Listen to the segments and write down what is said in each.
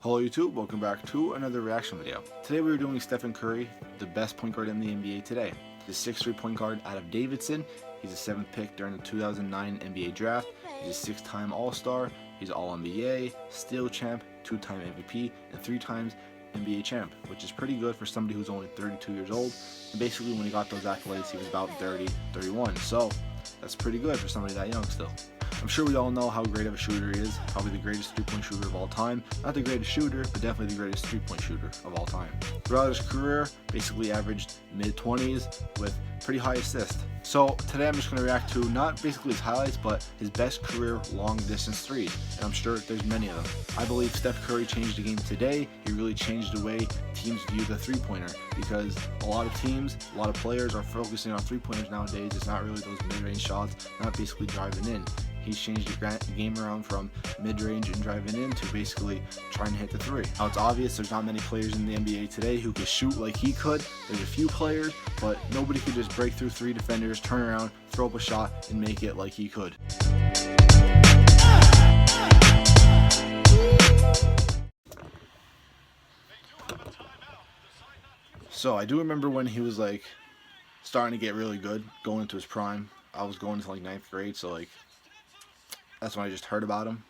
Hello YouTube, welcome back to another reaction video. Today we are doing Stephen Curry, the best point guard in the NBA today. The 6'3" point guard out of Davidson. He's a 7th pick during the 2009 NBA draft. He's a 6-time All-Star. He's All-NBA, Steal Champ, 2-time MVP, and 3 times NBA Champ, which is pretty good for somebody who's only 32 years old. And basically when he got those accolades he was about 30, 31. So that's pretty good for somebody that young still. I'm sure we all know how great of a shooter he is, probably the greatest three-point shooter of all time. Not the greatest shooter, but definitely the greatest three-point shooter of all time. Throughout his career, basically averaged mid-20s with pretty high assist. So today I'm just going to react to not basically his highlights, but his best career long-distance threes, and I'm sure there's many of them. I believe Steph Curry changed the game today. He really changed the way teams view the three-pointer, because a lot of teams, a lot of players are focusing on three-pointers nowadays. It's not really those mid-range shots, not basically driving in. He's changed the game around from mid-range and driving in to basically trying to hit the three. Now it's obvious there's not many players in the NBA today who could shoot like he could. There's a few players, but nobody could just break through 3 defenders, turn around, throw up a shot, and make it like he could. So I do remember when he was like starting to get really good, going into his prime. I was going to like 9th grade, so like that's when I just heard about him.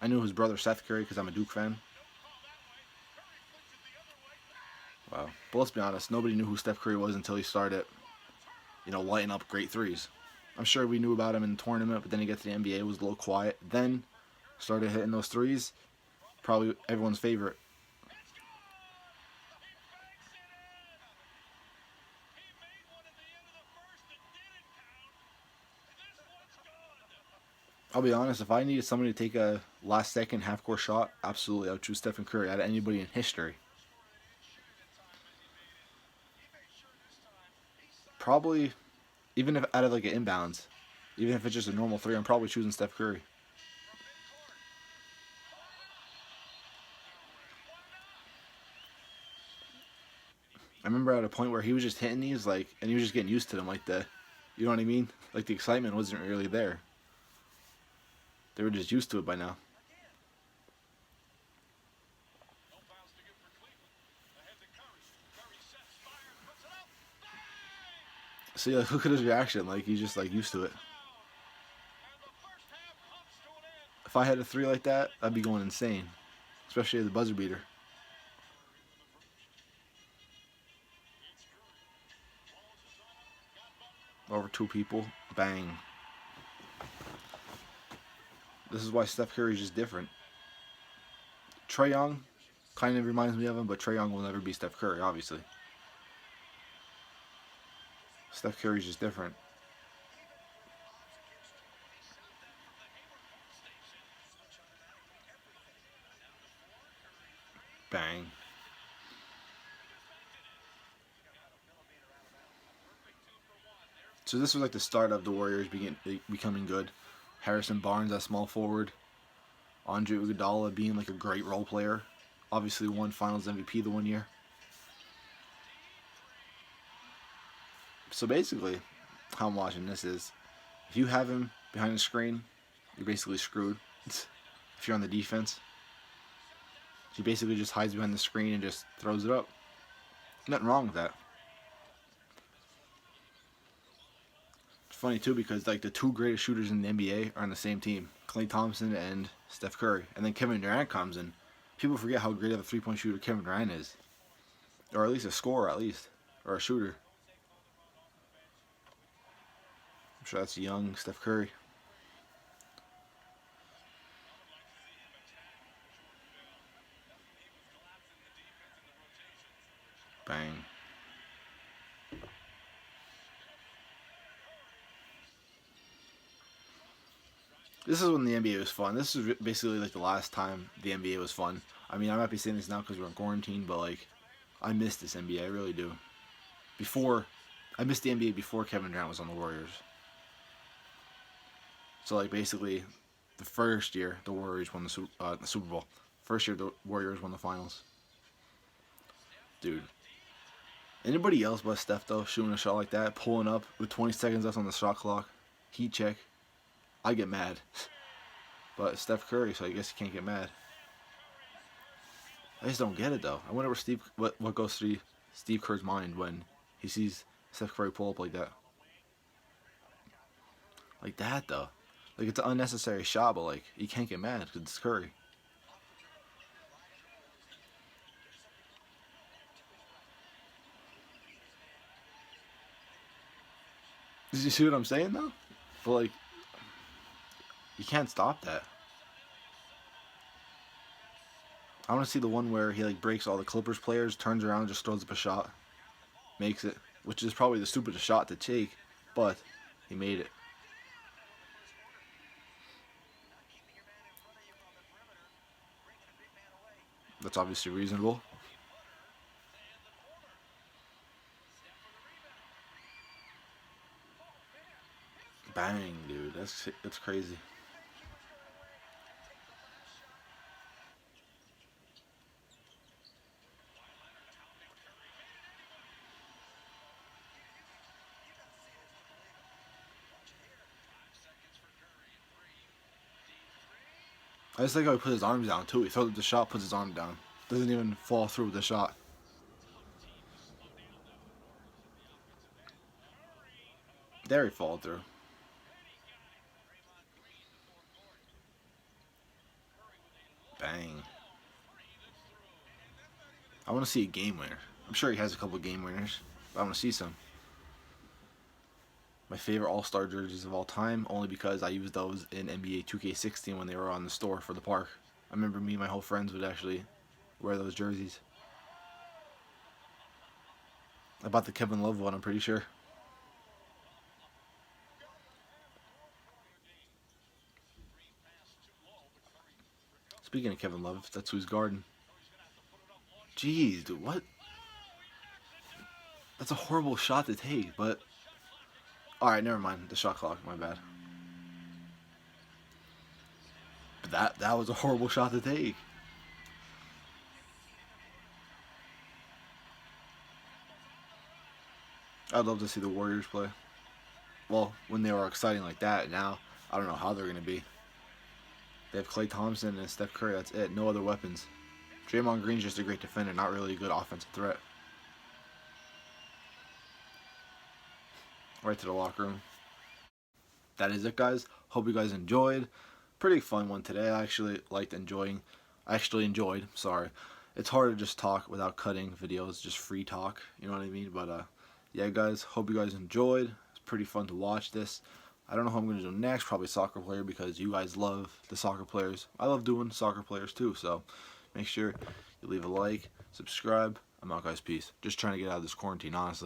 I knew his brother Steph Curry because I'm a Duke fan. Wow. But let's be honest, nobody knew who Steph Curry was until he started, lighting up great threes. I'm sure we knew about him in the tournament, but then he got to the NBA, it was a little quiet. Then started hitting those threes. Probably everyone's favorite. I'll be honest, if I needed somebody to take a last second half-court shot, absolutely I would choose Stephen Curry out of anybody in history. Probably, even if out of like an inbounds, even if it's just a normal three, I'm probably choosing Steph Curry. I remember at a point where he was just hitting these, and he was just getting used to them, you know what I mean? Like the excitement wasn't really there. They were just used to it by now. See, look at his reaction. Like he's just used to it. If I had a three like that, I'd be going insane, especially the buzzer beater. Over 2 people, bang. This is why Steph Curry is just different. Trae Young kind of reminds me of him, but Trae Young will never be Steph Curry, obviously. Steph Curry's just different. Bang. So this was like the start of the Warriors becoming good. Harrison Barnes at small forward. Andre Iguodala being like a great role player. Obviously won Finals MVP the one year. So basically, how I'm watching this is, if you have him behind the screen, you're basically screwed. If you're on the defense, he basically just hides behind the screen and just throws it up. Nothing wrong with that. It's funny too because like the 2 greatest shooters in the NBA are on the same team, Klay Thompson and Steph Curry, and then Kevin Durant comes in. People forget how great of a 3-point shooter Kevin Durant is, or at least a scorer, or a shooter. I'm sure that's young Steph Curry. Bang. This is when the NBA was fun. This is basically like the last time the NBA was fun. I mean, I might be saying this now because we're in quarantine, but like, I miss this NBA. I really do. I missed the NBA before Kevin Durant was on the Warriors. So like basically, the first year the Warriors won the Super Bowl. First year the Warriors won the finals. Dude. Anybody else but Steph though, shooting a shot like that, pulling up with 20 seconds left on the shot clock, heat check, I get mad. But Steph Curry, so I guess you can't get mad. I just don't get it though. I wonder what goes through Steve Kerr's mind when he sees Steph Curry pull up like that. Like that though. Like it's an unnecessary shot, but like you can't get mad because it's Curry. Did you see what I'm saying though? But like you can't stop that. I want to see the one where he like breaks all the Clippers players, turns around, and just throws up a shot, makes it, which is probably the stupidest shot to take, but he made it. That's obviously reasonable. Bang, dude, that's crazy. I just like how he put his arms down too. He throws up the shot, puts his arm down, doesn't even fall through with the shot. There he fall through. Bang. I want to see a game winner. I'm sure he has a couple game winners, but I want to see some. My favorite All-Star jerseys of all time, only because I used those in NBA 2K16 when they were on the store for the park. I remember me and my whole friends would actually wear those jerseys. I bought the Kevin Love one, I'm pretty sure. Speaking of Kevin Love, that's who's guarding. Jeez, dude, what? That's a horrible shot to take, but... Alright, never mind. The shot clock, my bad. But that was a horrible shot to take. I'd love to see the Warriors play. Well, when they were exciting like that, now I don't know how they're going to be. They have Klay Thompson and Steph Curry, that's it. No other weapons. Draymond Green's just a great defender, not really a good offensive threat. Right to the locker room. That is it, guys. Hope you guys enjoyed. Pretty fun one today. I actually enjoyed. Sorry. It's hard to just talk without cutting videos, just free talk. You know what I mean? But yeah, guys. Hope you guys enjoyed. It's pretty fun to watch this. I don't know who I'm going to do next. Probably soccer player because you guys love the soccer players. I love doing soccer players too. So make sure you leave a like, subscribe. I'm out, guys. Peace. Just trying to get out of this quarantine, honestly.